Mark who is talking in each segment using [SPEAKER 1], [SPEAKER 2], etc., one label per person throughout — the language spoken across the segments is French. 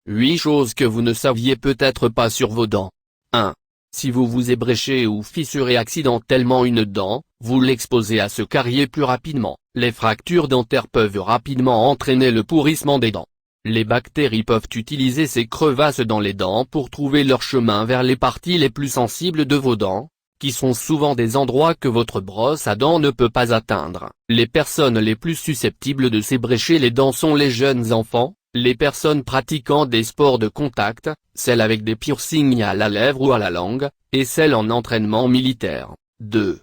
[SPEAKER 1] 8 choses que vous ne saviez peut-être pas sur vos dents. 1. Si vous vous ébréchez ou fissurez accidentellement une dent, vous l'exposez à se carier plus rapidement. Les fractures dentaires peuvent rapidement entraîner le pourrissement des dents. Les bactéries peuvent utiliser ces crevasses dans les dents pour trouver leur chemin vers les parties les plus sensibles de vos dents, qui sont souvent des endroits que votre brosse à dents ne peut pas atteindre. Les personnes les plus susceptibles de s'ébrécher les dents sont les jeunes enfants, les personnes pratiquant des sports de contact, celles avec des piercings à la lèvre ou à la langue, et celles en entraînement militaire. 2.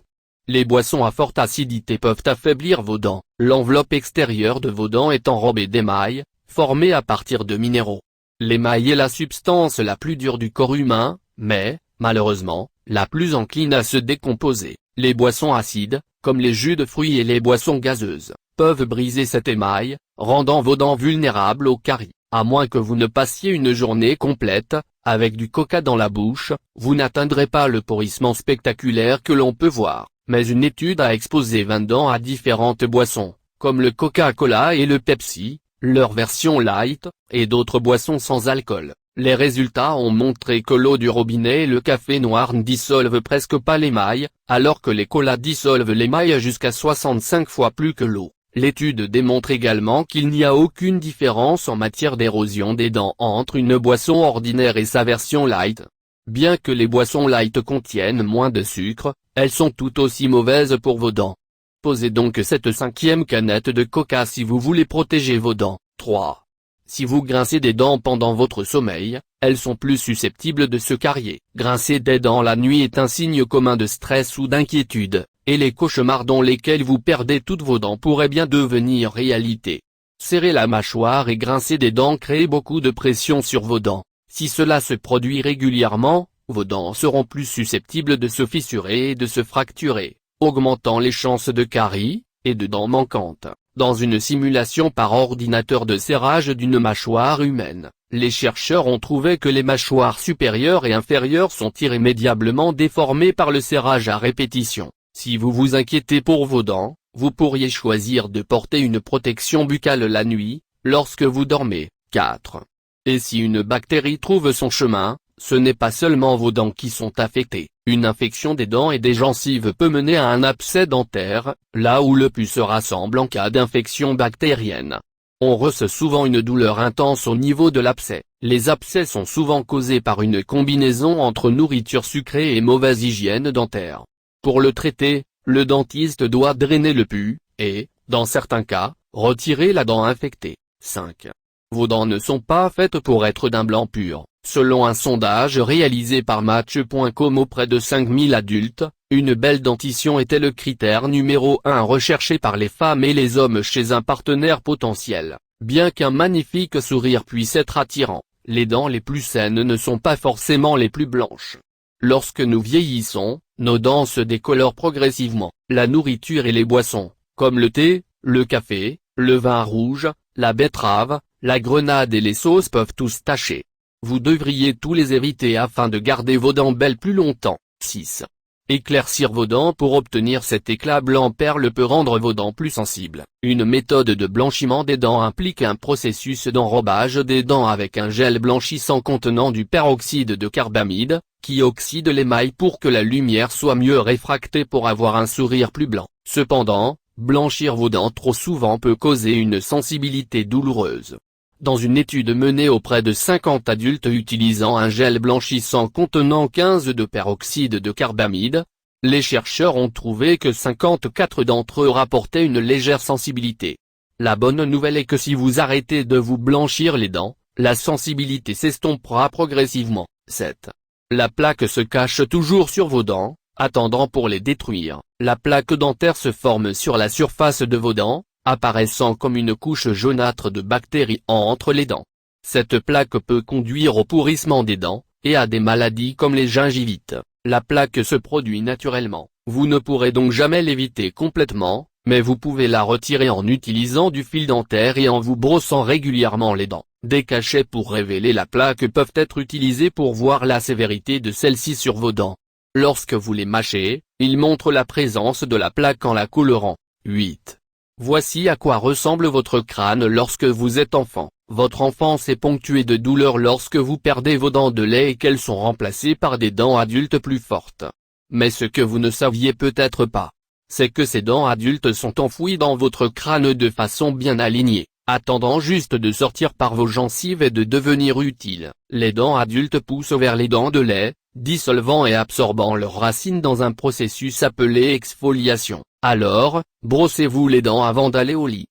[SPEAKER 1] Les boissons à forte acidité peuvent affaiblir vos dents. L'enveloppe extérieure de vos dents est enrobée d'émail, formé à partir de minéraux. L'émail est la substance la plus dure du corps humain, mais, malheureusement, la plus encline à se décomposer. Les boissons acides, comme les jus de fruits et les boissons gazeuses, peuvent briser cet émail, rendant vos dents vulnérables aux caries. À moins que vous ne passiez une journée complète, avec du coca dans la bouche, vous n'atteindrez pas le pourrissement spectaculaire que l'on peut voir. Mais une étude a exposé 20 dents à différentes boissons, comme le Coca-Cola et le Pepsi, leur version light, et d'autres boissons sans alcool. Les résultats ont montré que l'eau du robinet et le café noir ne dissolvent presque pas l'émail, alors que les colas dissolvent l'émail jusqu'à 65 fois plus que l'eau. L'étude démontre également qu'il n'y a aucune différence en matière d'érosion des dents entre une boisson ordinaire et sa version light. Bien que les boissons light contiennent moins de sucre, elles sont tout aussi mauvaises pour vos dents. Posez donc cette 5e canette de coca si vous voulez protéger vos dents. 3. Si vous grincez des dents pendant votre sommeil, elles sont plus susceptibles de se carier. Grincer des dents la nuit est un signe commun de stress ou d'inquiétude, et les cauchemars dans lesquels vous perdez toutes vos dents pourraient bien devenir réalité. Serrer la mâchoire et grincer des dents crée beaucoup de pression sur vos dents. Si cela se produit régulièrement, vos dents seront plus susceptibles de se fissurer et de se fracturer, augmentant les chances de caries, et de dents manquantes. Dans une simulation par ordinateur de serrage d'une mâchoire humaine, les chercheurs ont trouvé que les mâchoires supérieures et inférieures sont irrémédiablement déformées par le serrage à répétition. Si vous vous inquiétez pour vos dents, vous pourriez choisir de porter une protection buccale la nuit, lorsque vous dormez. 4. Et si une bactérie trouve son chemin, ce n'est pas seulement vos dents qui sont affectées. Une infection des dents et des gencives peut mener à un abcès dentaire, là où le pus se rassemble en cas d'infection bactérienne. On ressent souvent une douleur intense au niveau de l'abcès. Les abcès sont souvent causés par une combinaison entre nourriture sucrée et mauvaise hygiène dentaire. Pour le traiter, le dentiste doit drainer le pus, et, dans certains cas, retirer la dent infectée. 5. Vos dents ne sont pas faites pour être d'un blanc pur. Selon un sondage réalisé par Match.com auprès de 5000 adultes, une belle dentition était le critère numéro 1 recherché par les femmes et les hommes chez un partenaire potentiel. Bien qu'un magnifique sourire puisse être attirant, les dents les plus saines ne sont pas forcément les plus blanches. Lorsque nous vieillissons, nos dents se décolorent progressivement. La nourriture et les boissons, comme le thé, le café, le vin rouge, la betterave, la grenade et les sauces peuvent tous tacher. Vous devriez tous les éviter afin de garder vos dents belles plus longtemps. 6. Éclaircir vos dents pour obtenir cet éclat blanc perle peut rendre vos dents plus sensibles. Une méthode de blanchiment des dents implique un processus d'enrobage des dents avec un gel blanchissant contenant du peroxyde de carbamide, qui oxyde l'émail pour que la lumière soit mieux réfractée pour avoir un sourire plus blanc. Cependant, blanchir vos dents trop souvent peut causer une sensibilité douloureuse. Dans une étude menée auprès de 50 adultes utilisant un gel blanchissant contenant 15 de peroxyde de carbamide, les chercheurs ont trouvé que 54 d'entre eux rapportaient une légère sensibilité. La bonne nouvelle est que si vous arrêtez de vous blanchir les dents, la sensibilité s'estompera progressivement. 7. La plaque se cache toujours sur vos dents, attendant pour les détruire. La plaque dentaire se forme sur la surface de vos dents, apparaissant comme une couche jaunâtre de bactéries entre les dents. Cette plaque peut conduire au pourrissement des dents, et à des maladies comme les gingivites. La plaque se produit naturellement. Vous ne pourrez donc jamais l'éviter complètement, mais vous pouvez la retirer en utilisant du fil dentaire et en vous brossant régulièrement les dents. Des cachets pour révéler la plaque peuvent être utilisés pour voir la sévérité de celle-ci sur vos dents. Lorsque vous les mâchez, ils montrent la présence de la plaque en la colorant. 8. Voici à quoi ressemble votre crâne lorsque vous êtes enfant. Votre enfance est ponctuée de douleurs lorsque vous perdez vos dents de lait et qu'elles sont remplacées par des dents adultes plus fortes. Mais ce que vous ne saviez peut-être pas, c'est que ces dents adultes sont enfouies dans votre crâne de façon bien alignée, attendant juste de sortir par vos gencives et de devenir utiles. Les dents adultes poussent vers les dents de lait, dissolvant et absorbant leurs racines dans un processus appelé exfoliation. Alors, brossez-vous les dents avant d'aller au lit.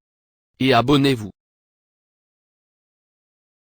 [SPEAKER 1] Et abonnez-vous.